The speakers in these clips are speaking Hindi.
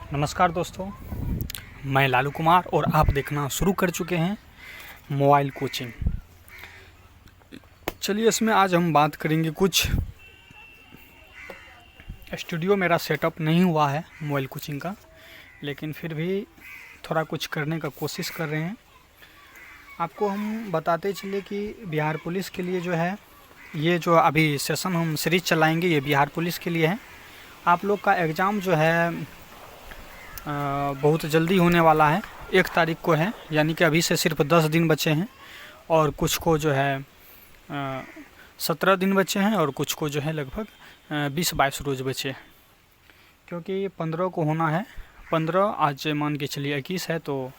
नमस्कार दोस्तों, मैं लालू कुमार और आप देखना शुरू कर चुके हैं मोबाइल कोचिंग। चलिए, इसमें आज हम बात करेंगे कुछ स्टूडियो मेरा सेटअप नहीं हुआ है मोबाइल कोचिंग का, लेकिन फिर भी थोड़ा कुछ करने का कोशिश कर रहे हैं। आपको हम बताते चले कि बिहार पुलिस के लिए जो है, ये जो अभी सेशन हम सीरीज चलाएंगे ये बिहार पुलिस के लिए है। आप लोग का एग्ज़ाम जो है बहुत जल्दी होने वाला है, 1 तारीख को है, यानी कि अभी से सिर्फ 10 दिन बचे हैं और कुछ को जो है 17 दिन बचे हैं और कुछ को जो है लगभग 20-22 रोज़ बचे हैं, क्योंकि 15 को होना है। 15 आज मान के चलिए 21 है, तो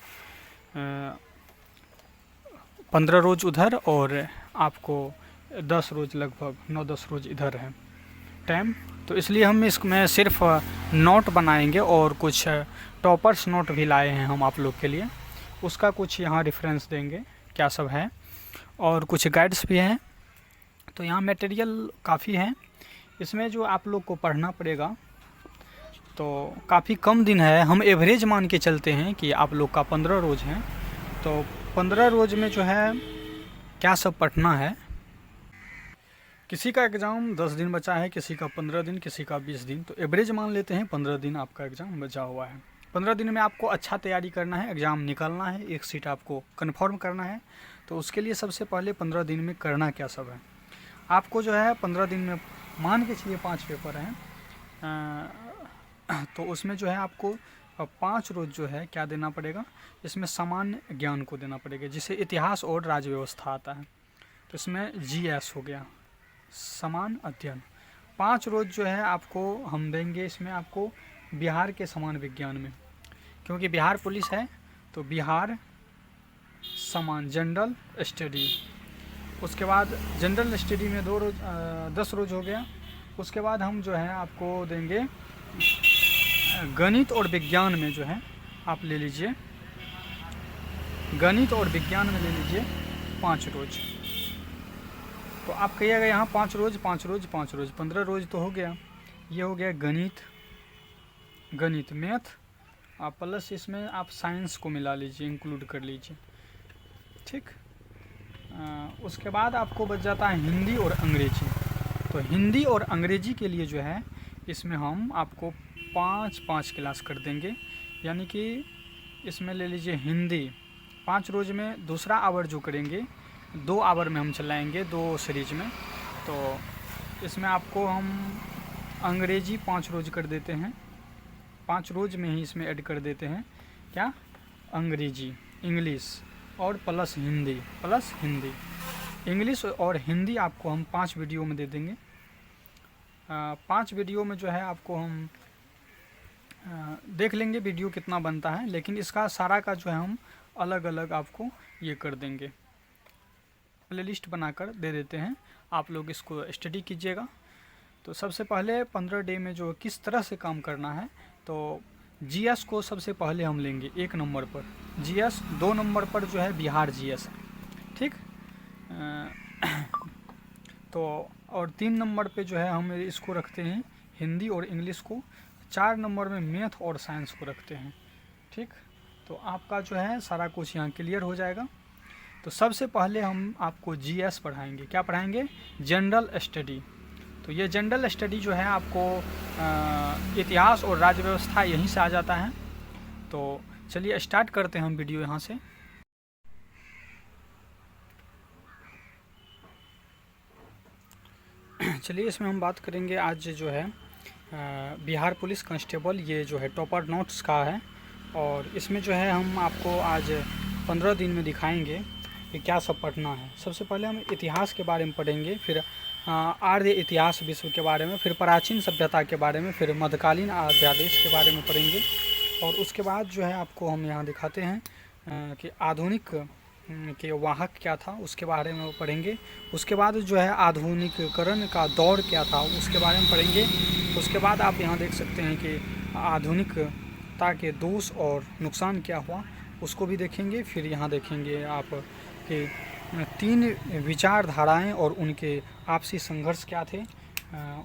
15 रोज़ उधर और आपको 10 रोज़ लगभग 9-10 रोज़ इधर है टाइम। तो इसलिए हम इसमें सिर्फ नोट बनाएंगे और कुछ टॉपर्स नोट भी लाए हैं हम आप लोग के लिए, उसका कुछ यहाँ रेफरेंस देंगे क्या सब है, और कुछ गाइड्स भी हैं। तो यहाँ मटेरियल काफ़ी है, इसमें जो आप लोग को पढ़ना पड़ेगा तो काफ़ी कम दिन है। हम एवरेज मान के चलते हैं कि आप लोग का 15 रोज़ हैं, तो 15 रोज़ में जो है क्या सब पढ़ना है। किसी का एग्ज़ाम 10 दिन बचा है, किसी का 15 दिन, किसी का 20 दिन, तो एवरेज मान लेते हैं 15 दिन आपका एग्ज़ाम बचा हुआ है। 15 दिन में आपको अच्छा तैयारी करना है, एग्ज़ाम निकालना है, एक सीट आपको कंफर्म करना है। तो उसके लिए सबसे पहले 15 दिन में करना क्या सब है। आपको जो है 15 दिन में मान के चलिए 5 पेपर हैं, तो उसमें जो है आपको 5 रोज़ जो है क्या देना पड़ेगा, इसमें सामान्य ज्ञान को देना पड़ेगा, जिसे इतिहास और राज्य व्यवस्था आता है। तो इसमें GS हो गया, समान अध्ययन। 5 रोज़ जो है आपको हम देंगे इसमें आपको बिहार के समान विज्ञान में, क्योंकि बिहार पुलिस है तो बिहार समान जनरल स्टडी। उसके बाद जनरल स्टडी में 2 रोज़ 10 रोज़ हो गया। उसके बाद हम जो है आपको देंगे गणित और विज्ञान में जो है आप ले लीजिए, गणित और विज्ञान में ले लीजिए 5 रोज़। तो आप कहिएगा यहाँ 5 रोज़ 5 रोज़ 5 रोज़, 15 रोज़ तो हो गया। ये हो गया गणित मैथ, आप प्लस इसमें आप साइंस को मिला लीजिए, इंक्लूड कर लीजिए, ठीक। उसके बाद आपको बच जाता है हिंदी और अंग्रेजी। तो हिंदी और अंग्रेजी के लिए जो है इसमें हम आपको 5-5 क्लास कर देंगे, यानी कि इसमें ले लीजिए हिंदी 5 रोज़ में, दूसरा आवर जो करेंगे 2 आवर में हम चलाएंगे 2 सीरीज में। तो इसमें आपको हम अंग्रेजी 5 रोज़ कर देते हैं, 5 रोज़ में ही इसमें ऐड कर देते हैं क्या, अंग्रेजी, इंग्लिश और प्लस हिंदी। इंग्लिश और हिंदी आपको हम 5 वीडियो में दे देंगे। 5 वीडियो में जो है आपको हम देख लेंगे वीडियो कितना बनता है, लेकिन इसका सारा का जो है हम अलग अलग आपको ये कर देंगे, प्लेलिस्ट बनाकर दे देते हैं, आप लोग इसको स्टडी कीजिएगा। तो सबसे पहले 15 डे में जो किस तरह से काम करना है, तो GS को सबसे पहले हम लेंगे 1 नंबर पर GS, 2 नंबर पर जो है बिहार GS है, ठीक। तो और 3 नंबर पे जो है हम इसको रखते हैं हिंदी और इंग्लिश को, 4 नंबर में मैथ और साइंस को रखते हैं, ठीक। तो आपका जो है सारा कुछ यहाँ क्लियर हो जाएगा। तो सबसे पहले हम आपको GS पढ़ाएंगे, क्या पढ़ाएंगे, जनरल स्टडी। तो ये जनरल स्टडी जो है आपको इतिहास और राज्य व्यवस्था यहीं से आ जाता है। तो चलिए स्टार्ट करते हैं हम वीडियो यहाँ से। चलिए, इसमें हम बात करेंगे आज जो है बिहार पुलिस कांस्टेबल, ये जो है टॉपर नोट्स का है, और इसमें जो है हम आपको आज 15 दिन में दिखाएंगे कि क्या सब पढ़ना है। सबसे पहले हम इतिहास के बारे में पढ़ेंगे, फिर आर्य इतिहास विश्व के बारे में, फिर प्राचीन सभ्यता के बारे में, फिर मध्यकालीन अध्यादेश के बारे में पढ़ेंगे, और उसके बाद जो है आपको हम यहाँ दिखाते हैं कि आधुनिक के वाहक क्या था उसके बारे में वो पढ़ेंगे। उसके बाद जो है आधुनिकीकरण का दौर क्या था उसके बारे में पढ़ेंगे। उसके बाद आप यहाँ देख सकते हैं कि आधुनिकता के दोष और नुकसान क्या हुआ उसको भी देखेंगे। फिर यहाँ देखेंगे आप कि 3 विचारधाराएं और उनके आपसी संघर्ष क्या थे।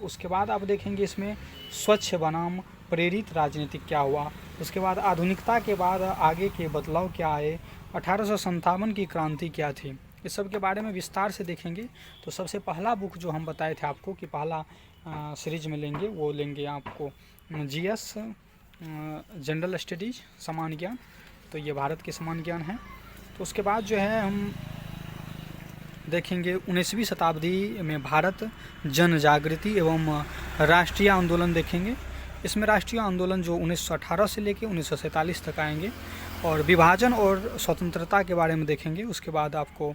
उसके बाद आप देखेंगे इसमें स्वच्छ बनाम प्रेरित राजनीतिक क्या हुआ, उसके बाद आधुनिकता के बाद आगे के बदलाव क्या आए, 1857 की क्रांति क्या थी, इस सब के बारे में विस्तार से देखेंगे। तो सबसे पहला बुक जो हम बताए थे आपको कि पहला सीरीज में लेंगे, वो लेंगे आपको जीएस जनरल स्टडीज सामान्य ज्ञान, तो ये भारत के सामान्य ज्ञान है। तो उसके बाद जो है हम देखेंगे 19वीं शताब्दी में भारत जन जागृति एवं राष्ट्रीय आंदोलन देखेंगे। इसमें राष्ट्रीय आंदोलन जो 1918 से लेकर 1947 तक आएंगे, और विभाजन और स्वतंत्रता के बारे में देखेंगे। उसके बाद आपको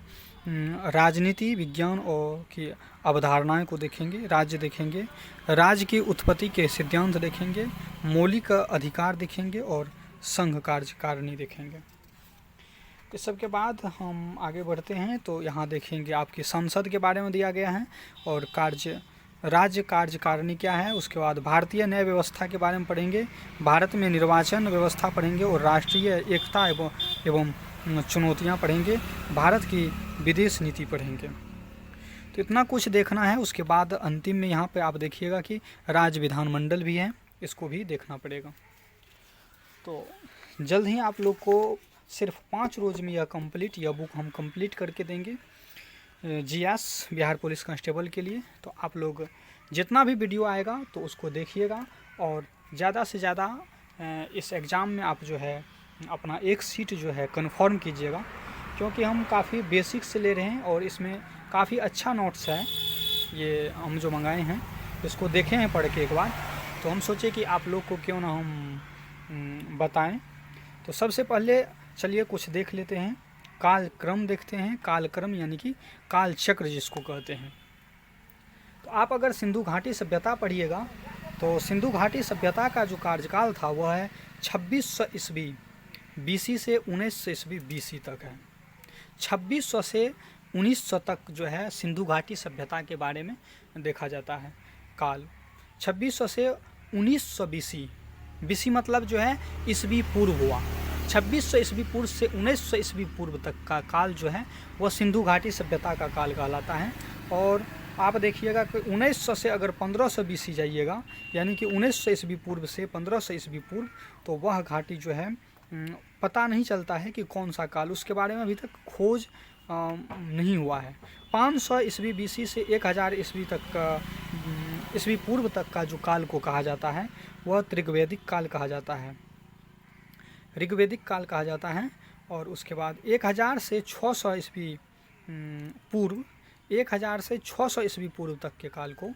राजनीति विज्ञान और की अवधारणाएं को देखेंगे, राज्य देखेंगे, राज्य की उत्पत्ति के सिद्धांत देखेंगे, मौलिक अधिकार देखेंगे और संघ कार्यकारिणी देखेंगे। इस सब के बाद हम आगे बढ़ते हैं तो यहाँ देखेंगे आपकी संसद के बारे में दिया गया है, और राज्य कार्यकारिणी क्या है। उसके बाद भारतीय न्याय व्यवस्था के बारे में पढ़ेंगे, भारत में निर्वाचन व्यवस्था पढ़ेंगे, और राष्ट्रीय एकता एवं चुनौतियाँ पढ़ेंगे, भारत की विदेश नीति पढ़ेंगे। तो इतना कुछ देखना है। उसके बाद अंतिम में यहाँ पे आप देखिएगा कि राज्य विधानमंडल भी है, इसको भी देखना पड़ेगा। तो जल्द ही आप लोग को सिर्फ 5 रोज में यह बुक हम कंप्लीट करके देंगे जीएस बिहार पुलिस कांस्टेबल के लिए। तो आप लोग जितना भी वीडियो आएगा तो उसको देखिएगा, और ज़्यादा से ज़्यादा इस एग्ज़ाम में आप जो है अपना एक सीट जो है कन्फर्म कीजिएगा, क्योंकि हम काफ़ी बेसिक से ले रहे हैं और इसमें काफ़ी अच्छा नोट्स है। ये हम जो मंगाए हैं इसको देखे हैं पढ़ के एक बार, तो हम सोचे कि आप लोग को क्यों ना हम बताएं। तो सबसे पहले चलिए कुछ देख लेते हैं, कालक्रम देखते हैं। कालक्रम यानी कि काल चक्र जिसको कहते हैं। तो आप अगर सिंधु घाटी सभ्यता पढ़िएगा तो सिंधु घाटी सभ्यता का जो कार्यकाल था वह है 2600 ईस्वी BC से 1900 ईस्वी BC तक है। 2600 से 1900 तक जो है सिंधु घाटी सभ्यता के बारे में देखा जाता है काल। 2600 से 1900 BC मतलब जो है ईस्वी पूर्व हुआ। 2600 ईस्वी पूर्व से 1900 ईस्वी पूर्व तक का काल जो है वह सिंधु घाटी सभ्यता का काल कहलाता है। और आप देखिएगा कि 1900 से अगर 1500 BC जाइएगा, यानी कि 1900 ईस्वी पूर्व से 1500 ईस्वी पूर्व, तो वह घाटी जो है पता नहीं चलता है कि कौन सा काल, उसके बारे में अभी तक खोज नहीं हुआ है। 500 ईस्वी BC से 1000 ईस्वी तक ईस्वी पूर्व तक का जो काल को कहा जाता है वह ऋग्वैदिक काल कहा जाता है, ऋग्वैदिक काल कहा जाता है। और उसके बाद 1000 से 600 ईस्वी पूर्व 1000 से 600 ईस्वी पूर्व तक के काल को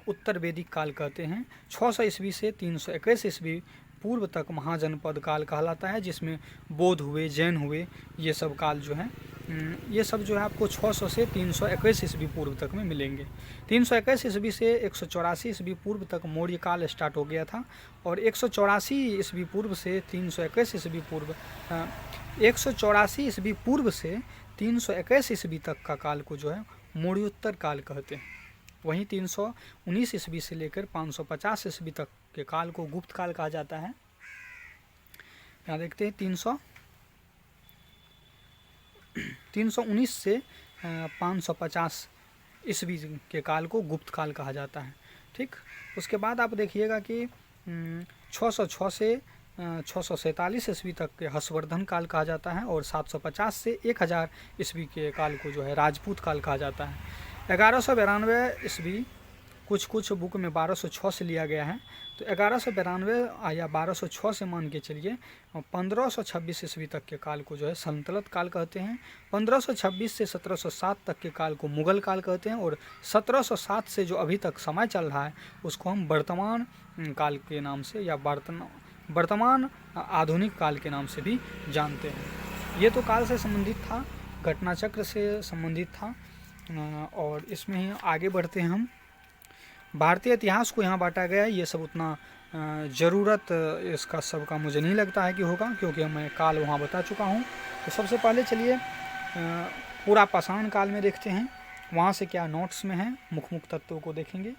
उत्तर वैदिक काल कहते हैं। 600 ईस्वी से 321 ईस्वी पूर्व तक महाजनपद काल कहलाता है, जिसमें बौद्ध हुए, जैन हुए, ये सब काल जो है ये सब जो है आपको 600 से 321 ईस्वी पूर्व तक में मिलेंगे। 321 ईस्वी से 184 ईस्वी पूर्व तक मौर्य काल स्टार्ट हो गया था, और 184 ईस्वी पूर्व से 321 ईस्वी पूर्व 184 ईस्वी पूर्व से 321 ईस्वी तक का काल को जो है मौर्योत्तर काल कहते हैं। वहीं 319 ईस्वी से लेकर 550 ईस्वी तक के काल को गुप्त काल कहा जाता है। यहाँ देखते हैं 319 से 550 ईस्वी के काल को गुप्त काल कहा जाता है। ठीक, उसके बाद आप देखिएगा कि 606 से 647 ईस्वी तक के हर्षवर्धन काल कहा जाता है, और 750 से 1000 ईस्वी के काल को जो है राजपूत काल कहा जाता है। 1192 ईस्वी कुछ बुक में 1206 से लिया गया है, तो 1192 या 1206 से मान के चलिए 1526 ईस्वी तक के काल को जो है सल्तनत काल कहते हैं। 1526 से 1707 तक के काल को मुगल काल कहते हैं, और 1707 से जो अभी तक समय चल रहा है उसको हम वर्तमान काल के नाम से या वर्तमान आधुनिक काल के नाम से भी जानते हैं। ये तो काल से संबंधित था, घटना चक्र से संबंधित था। और इसमें ही आगे बढ़ते हैं हम। भारतीय इतिहास को यहाँ बांटा गया है, ये सब उतना ज़रूरत इसका सबका मुझे नहीं लगता है कि होगा, क्योंकि मैं काल वहाँ बता चुका हूँ। तो सबसे पहले चलिए पूरा पाषाण काल में देखते हैं, वहाँ से क्या नोट्स में है, मुख्य तत्वों को देखेंगे।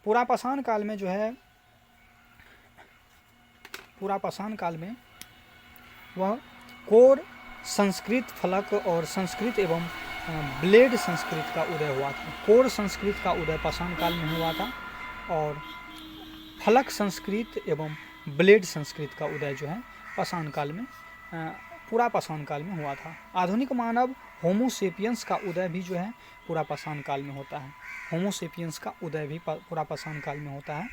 पूरा पाषाण काल में जो है, पूरा पाषाण काल में वह कोर संस्कृत फलक और संस्कृत एवं ब्लेड संस्कृत का उदय हुआ था। कोर संस्कृत का उदय पाषाण काल में हुआ था, और फलक संस्कृत एवं ब्लेड संस्कृत का उदय जो है पाषाण काल में, पूरा पाषाण काल में हुआ था। आधुनिक मानव होमोसेपियंस का उदय भी जो है पूरा पाषाण काल में होता है। होमोसेपियंस का उदय भी पूरा पाषाण काल में होता है।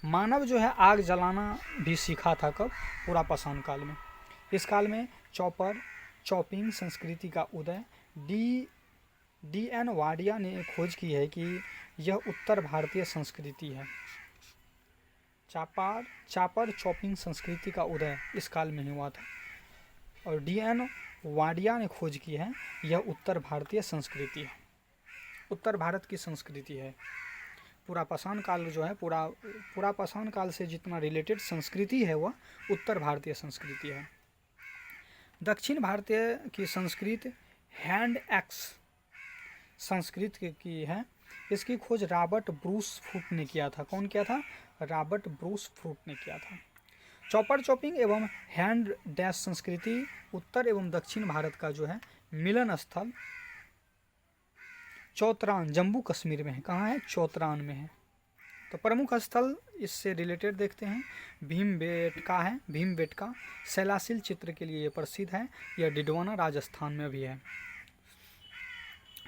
मानव जो है आग जलाना भी सीखा था कब? पूरा पाषाण काल में। इस काल में चॉपिंग संस्कृति का उदय D.N. वाडिया ने खोज की है कि यह उत्तर भारतीय संस्कृति है। चापर चॉपिंग संस्कृति का उदय इस काल में ही हुआ था और D.N. वाडिया ने खोज की है यह उत्तर भारतीय संस्कृति है, उत्तर भारत की संस्कृति है। पूरा पाषाण काल जो है पूरा पाषाण काल से जितना रिलेटेड संस्कृति है वह उत्तर भारतीय संस्कृति है। दक्षिण भारतीय की संस्कृति हैंड एक्स संस्कृत की है। इसकी खोज रॉबर्ट ब्रूस फूट ने किया था। कौन किया था? रॉबर्ट ब्रूस फूट ने किया था। चॉपर चॉपिंग एवं हैंड डैश संस्कृति उत्तर एवं दक्षिण भारत का जो है मिलन स्थल चौतरान जम्मू कश्मीर में है। कहाँ है? चौतरान में है। तो प्रमुख स्थल इससे रिलेटेड देखते हैं। भीमबेटका है, भीमबेटका शैलाशिल चित्र के लिए ये प्रसिद्ध है। यह डिडवाना राजस्थान में भी है।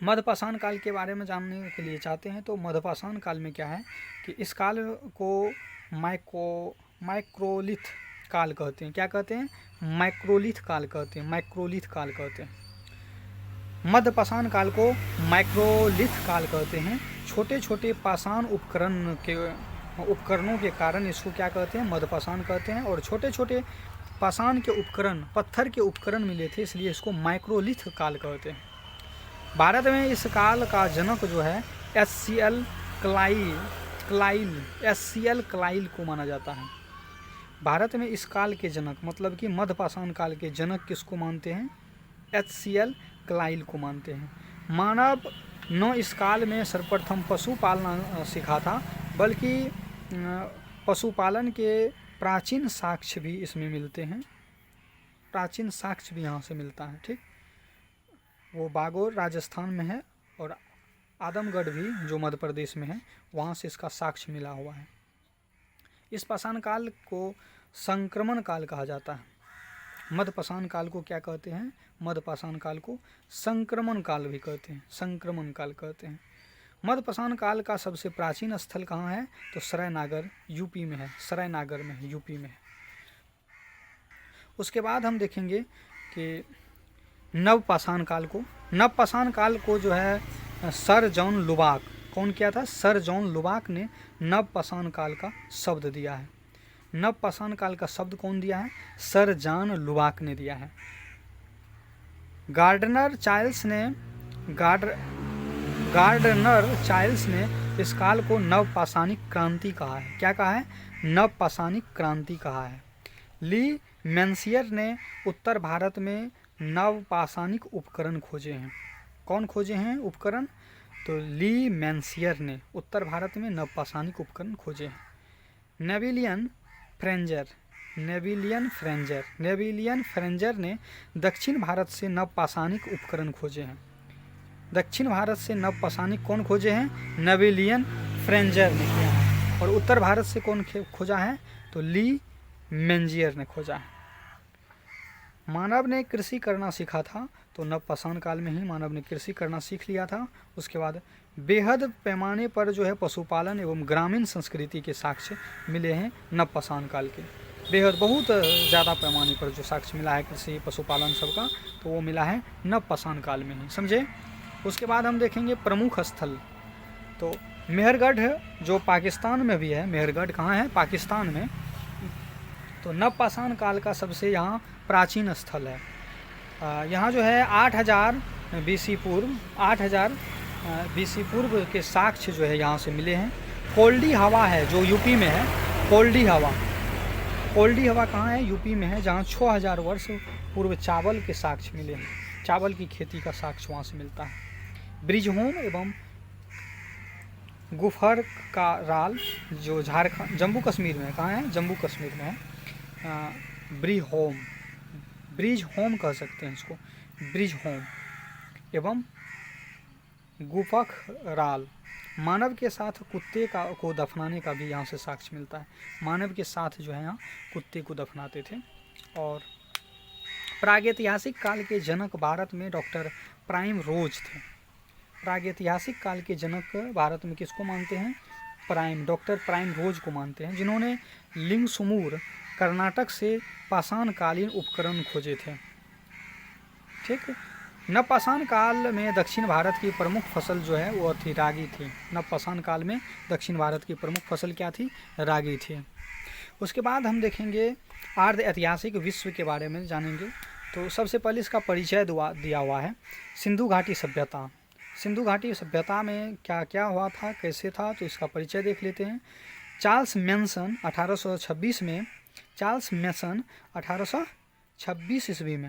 मध्यपाषाण काल के बारे में जानने के लिए चाहते हैं तो मध्यपाषाण काल में क्या है कि इस काल को माइक्रोलिथ काल कहते हैं। क्या कहते हैं? माइक्रोलिथ काल कहते हैं। माइक्रोलिथ काल कहते हैं। मध्यपाषाण काल को माइक्रोलिथ काल कहते हैं। छोटे छोटे पाषाण उपकरणों के कारण इसको क्या कहते हैं? मध्यपाषाण कहते हैं। और छोटे छोटे पाषाण के उपकरण, पत्थर के उपकरण मिले थे, इसलिए इसको माइक्रोलिथ काल कहते हैं। भारत में इस काल का जनक जो है HCl क्लाइल को माना जाता है। भारत में इस काल के जनक मतलब कि मध्यपाषाण काल के जनक किसको मानते हैं? HCl क्लाइल को मानते हैं। मानव न इस काल में सर्वप्रथम पशु पालना सीखा था, बल्कि पशुपालन के प्राचीन साक्ष्य भी इसमें मिलते हैं। प्राचीन साक्ष्य भी यहाँ से मिलता है। ठीक, वो बागोर राजस्थान में है और आदमगढ़ भी जो मध्य प्रदेश में है वहाँ से इसका साक्ष्य मिला हुआ है। इस पाषाण काल को संक्रमण काल कहा जाता है। मध्यपाषाण काल को क्या कहते हैं? मध्यपाषाण काल को संक्रमण काल भी कहते हैं। संक्रमण काल कहते हैं। मध्यपाषाण काल का सबसे प्राचीन स्थल कहाँ है? तो सरायनगर यूपी में है। सरायनगर में है, यूपी में है। उसके बाद हम देखेंगे कि नवपाषाण काल को जो है सर जॉन लुबाक, कौन किया था? सर जॉन लुबाक ने नवपाषाण काल का शब्द दिया है। नवपाषाण काल का शब्द कौन दिया है? सर जॉन लुबाक ने दिया है। गार्डनर चाइल्ड्स ने इस काल को नवपाषाणिक क्रांति कहा है। क्या कहा है? नवपाषाणिक क्रांति कहा है। ली मैंसियर ने उत्तर भारत में नवपाषाणिक उपकरण खोजे हैं। कौन खोजे हैं उपकरण? तो ली मैंसियर ने उत्तर भारत में नवपाषाणिक उपकरण खोजे हैं। नेविलियन फ्रेंजर ने दक्षिण भारत से नवपाषाणिक उपकरण खोजे हैं। दक्षिण भारत से नवपाषाणिक कौन खोजे हैं? नेविलियन फ्रेंजर ने किया है। और उत्तर भारत से कौन खोजा है? तो ली मैंजियर ने खोजा है। मानव ने कृषि करना सीखा था, तो नवपाषाण काल में ही मानव ने कृषि करना सीख लिया था। उसके बाद बेहद पैमाने पर जो है पशुपालन एवं ग्रामीण संस्कृति के साक्ष्य मिले हैं नवपाषाण काल के। बेहद बहुत ज़्यादा पैमाने पर जो साक्ष्य मिला है कृषि पशुपालन सबका, तो वो मिला है नवपाषाण काल में ही। समझे? उसके बाद हम देखेंगे प्रमुख स्थल। तो मेहरगढ़ जो पाकिस्तान में भी है, मेहरगढ़ कहाँ है? पाकिस्तान में। तो नवपाषाण काल का सबसे यहाँ प्राचीन स्थल है। यहाँ जो है 8000 BC पूर्व के साक्ष्य जो है यहाँ से मिले हैं। कोल्डी हवा है जो यूपी में है। कोल्डी हवा कहाँ है? यूपी में है, जहाँ 6000 वर्ष पूर्व चावल के साक्ष्य मिले हैं। चावल की खेती का साक्ष्य वहाँ से मिलता है। ब्रिजहोम एवं गुफर का राल जो झारखंड जम्मू कश्मीर में, कहाँ है? जम्मू कश्मीर में है। ब्रिज होम कह सकते हैं इसको, ब्रिज होम एवं गुफक राल मानव के साथ कुत्ते को दफनाने का भी यहाँ से साक्ष्य मिलता है। मानव के साथ जो है यहाँ कुत्ते को दफनाते थे। और प्रागैतिहासिक काल के जनक भारत में डॉक्टर प्राइम रोज थे। प्रागैतिहासिक काल के जनक भारत में किसको मानते हैं? डॉक्टर प्राइम रोज को मानते हैं, जिन्होंने लिंगसुमूर कर्नाटक से पाषाणकालीन उपकरण खोजे थे। ठीक। नवपाषाण काल में दक्षिण भारत की प्रमुख फसल जो है वो थी रागी थी। नवपाषाण काल में दक्षिण भारत की प्रमुख फसल क्या थी? रागी थी। उसके बाद हम देखेंगे आर्ध ऐतिहासिक विश्व के बारे में जानेंगे। तो सबसे पहले इसका परिचय दिया हुआ है, सिंधु घाटी सभ्यता। सिंधु घाटी सभ्यता में क्या क्या हुआ था, कैसे था, तो इसका परिचय देख लेते हैं। चार्ल्स मैसन 1826 में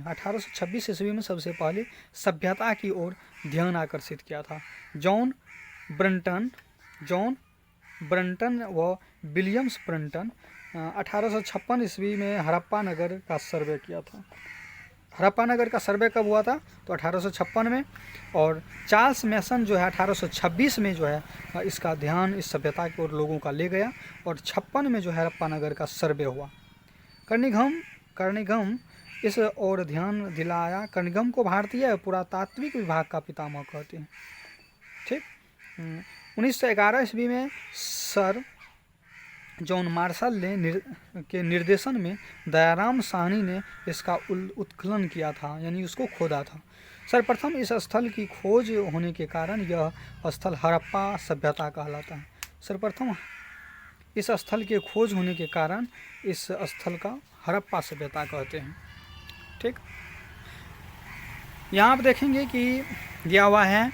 1826 ईस्वी में सबसे पहले सभ्यता की ओर ध्यान आकर्षित किया था। जॉन ब्रंटन व विलियम्स ब्रंटन 1856 ईस्वी में हड़प्पा नगर का सर्वे किया था। हड़प्पा नगर का सर्वे कब हुआ था? तो 1856 में। और चार्ल्स मैसन जो है 1826 में जो है इसका ध्यान इस सभ्यता की ओर लोगों का ले गया और 56 में जो है हड़प्पा नगर का सर्वे हुआ। कर्निघम इस ओर ध्यान दिलाया। कर्निघम को भारतीय पुरातात्विक विभाग का पितामह कहते हैं। ठीक। 1911 ईस्वी में सर जॉन मार्शल के निर्देशन में दयाराम साहनी ने इसका उत्खनन किया था, यानी उसको खोदा था। सर्वप्रथम इस स्थल की खोज होने के कारण यह स्थल हड़प्पा सभ्यता कहलाता है। सर्वप्रथम इस स्थल के खोज होने के कारण इस स्थल का हड़प्पा सभ्यता कहते हैं। ठीक। यहाँ आप देखेंगे कि दिया हुआ है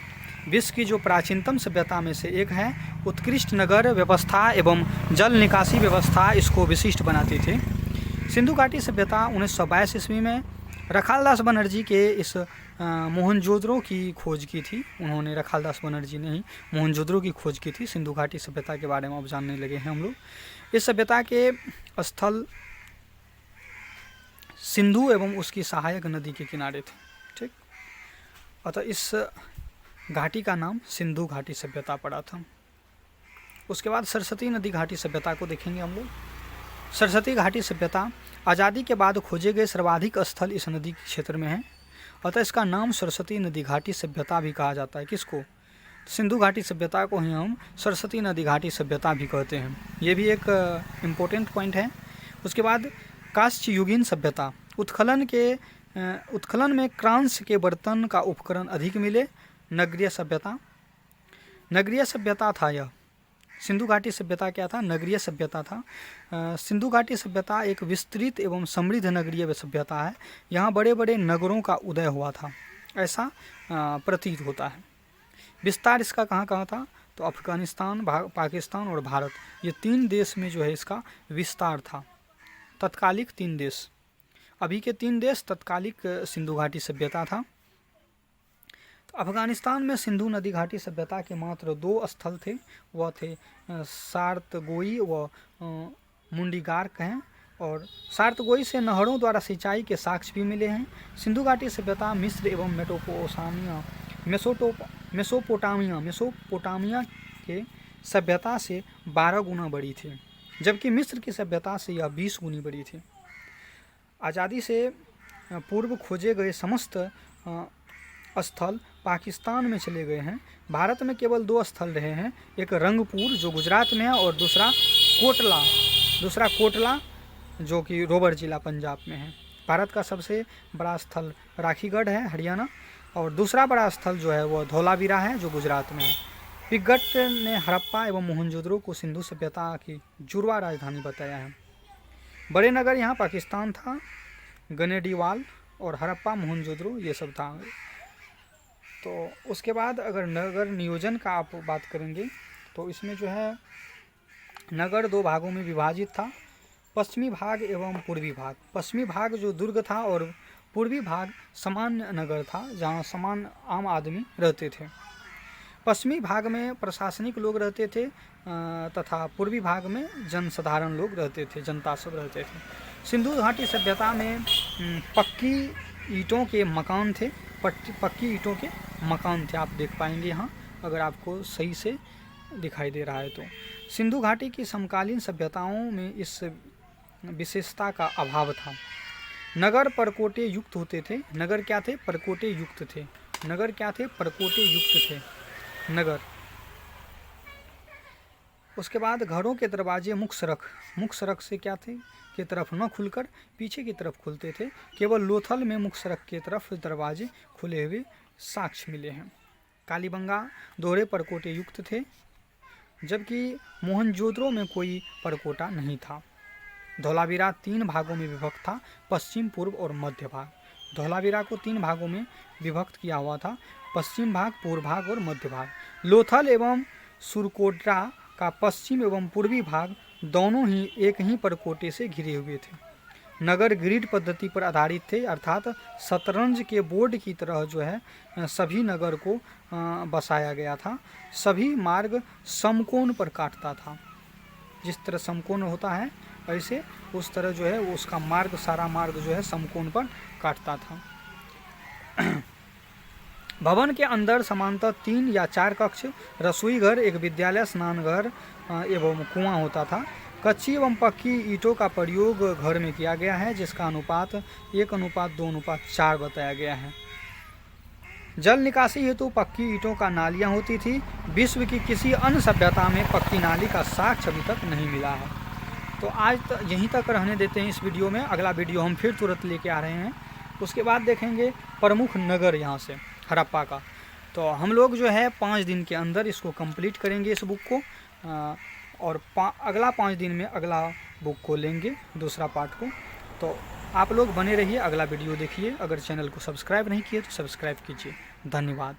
विश्व की जो प्राचीनतम सभ्यता में से एक है। उत्कृष्ट नगर व्यवस्था एवं जल निकासी व्यवस्था इसको विशिष्ट बनाती थी। सिंधु घाटी सभ्यता 1922 ईस्वी में रखालदास बनर्जी के इस मोहनजोदड़ो की खोज की थी। उन्होंने, रखालदास बनर्जी ने ही मोहनजोदड़ो की खोज की थी। सिंधु घाटी सभ्यता के बारे में अब जानने लगे हैं हम लोग। इस सभ्यता के स्थल सिंधु एवं उसकी सहायक नदी के किनारे थे। ठीक। अतः इस घाटी का नाम सिंधु घाटी सभ्यता पड़ा था। उसके बाद सरस्वती नदी घाटी सभ्यता को देखेंगे हम लोग। सरस्वती घाटी सभ्यता आज़ादी के बाद खोजे गए सर्वाधिक स्थल इस नदी के क्षेत्र में है। अतः इसका नाम सरस्वती नदी घाटी सभ्यता भी कहा जाता है। किसको? सिंधु घाटी सभ्यता को ही हम सरस्वती नदी घाटी सभ्यता भी कहते हैं। ये भी एक इम्पोर्टेंट पॉइंट है। उसके बाद कांस्य युगीन सभ्यता। उत्खनन में कांस्य के बर्तन का उपकरण अधिक मिले। नगरीय सभ्यता था यह। सिंधु घाटी सभ्यता क्या था? नगरीय सभ्यता था। सिंधु घाटी सभ्यता एक विस्तृत एवं समृद्ध नगरीय सभ्यता है। यहाँ बड़े बड़े नगरों का उदय हुआ था, ऐसा प्रतीत होता है। विस्तार इसका कहाँ कहाँ था? तो अफगानिस्तान, पाकिस्तान और भारत, ये 3 देश में जो है इसका विस्तार था। तत्कालिक 3 देश, अभी के 3 देश तत्कालिक सिंधु घाटी सभ्यता था। तो अफगानिस्तान में सिंधु नदी घाटी सभ्यता के मात्र 2 स्थल थे। वह थे सार्तगोई व मुंडीगार कहें। और सार्तगोई से नहरों द्वारा सिंचाई के साक्ष्य भी मिले हैं। सिंधु घाटी सभ्यता मिस्र एवं मेसोपोटामिया के सभ्यता से 12 गुना बड़ी थी, जबकि मिस्र की सभ्यता से यह 20 गुनी बड़ी थी। आज़ादी से पूर्व खोजे गए समस्त स्थल पाकिस्तान में चले गए हैं। भारत में केवल 2 स्थल रहे हैं, एक रंगपुर जो गुजरात में है और दूसरा कोटला जो कि रोबर जिला पंजाब में है। भारत का सबसे बड़ा स्थल राखीगढ़ है, हरियाणा, और दूसरा बड़ा स्थल जो है वह धौलावीरा है जो गुजरात में है। पिगट ने हड़प्पा एवं मोहनजोदड़ो को सिंधु सभ्यता की जुड़वा राजधानी बताया है। बड़े नगर यहाँ पाकिस्तान था, गनेडीवाल और हड़प्पा, मोहनजोदड़ो ये सब था। तो उसके बाद अगर नगर नियोजन का आप बात करेंगे तो इसमें जो है नगर 2 भागों में विभाजित था, पश्चिमी भाग एवं पूर्वी भाग। पश्चिमी भाग जो दुर्ग था और पूर्वी भाग सामान्य नगर था जहाँ सामान्य आम आदमी रहते थे। पश्चिमी भाग में प्रशासनिक लोग रहते थे तथा पूर्वी भाग में जनसाधारण लोग रहते थे, जनता सब रहते थे। सिंधु घाटी सभ्यता में पक्की ईंटों के मकान थे, आप देख पाएंगे यहाँ अगर आपको सही से दिखाई दे रहा है। तो सिंधु घाटी की समकालीन सभ्यताओं में इस विशेषता का अभाव था। नगर परकोटे युक्त होते थे। नगर क्या थे? परकोटे युक्त थे। नगर क्या थे? परकोटे युक्त थे नगर। उसके बाद घरों के दरवाजे मुख्य सड़क से क्या थे? की तरफ न खुलकर पीछे की तरफ खुलते थे। केवल लोथल में मुख्य सड़क की तरफ दरवाजे खुले हुए साक्ष्य मिले हैं। कालीबंगा दोहरे परकोटे युक्त थे, जबकि मोहनजोदड़ो में कोई परकोटा नहीं था। धौलावीरा 3 भागों में विभक्त था, पश्चिम, पूर्व और मध्य भाग। धौलावीरा को 3 भागों में विभक्त किया हुआ था, पश्चिम भाग, पूर्व भाग और मध्य भाग। लोथल एवं सुरकोटरा का पश्चिम एवं पूर्वी भाग दोनों ही एक ही परकोटे से घिरे हुए थे। नगर ग्रिड पद्धति पर आधारित थे, अर्थात शतरंज के बोर्ड की तरह जो है सभी नगर को बसाया गया था। सभी मार्ग समकोण पर काटता था। जिस तरह समकोण होता है ऐसे उस तरह जो है उसका मार्ग, सारा मार्ग जो है समकोण पर काटता था। भवन के अंदर समांतर 3 या 4 कक्ष, रसोई घर, एक विद्यालय, स्नानघर एवं कुआं होता था। कच्ची एवं पक्की ईंटों का प्रयोग घर में किया गया है, जिसका अनुपात 1:2:4 बताया गया है। जल निकासी हेतु पक्की ईंटों का नालियां होती थी। विश्व की किसी अन्य सभ्यता में पक्की नाली का साक्ष्य अभी तक नहीं मिला है। तो आज यहीं तक रहने देते हैं इस वीडियो में। अगला वीडियो हम फिर तुरंत लेके आ रहे हैं। उसके बाद देखेंगे प्रमुख नगर यहाँ से हड़प्पा का। तो हम लोग जो है 5 दिन के अंदर इसको कंप्लीट करेंगे इस बुक को, और अगला 5 दिन में अगला बुक को लेंगे, दूसरा पार्ट को। तो आप लोग बने रहिए, अगला वीडियो देखिए। अगर चैनल को सब्सक्राइब नहीं किए तो सब्सक्राइब कीजिए। धन्यवाद।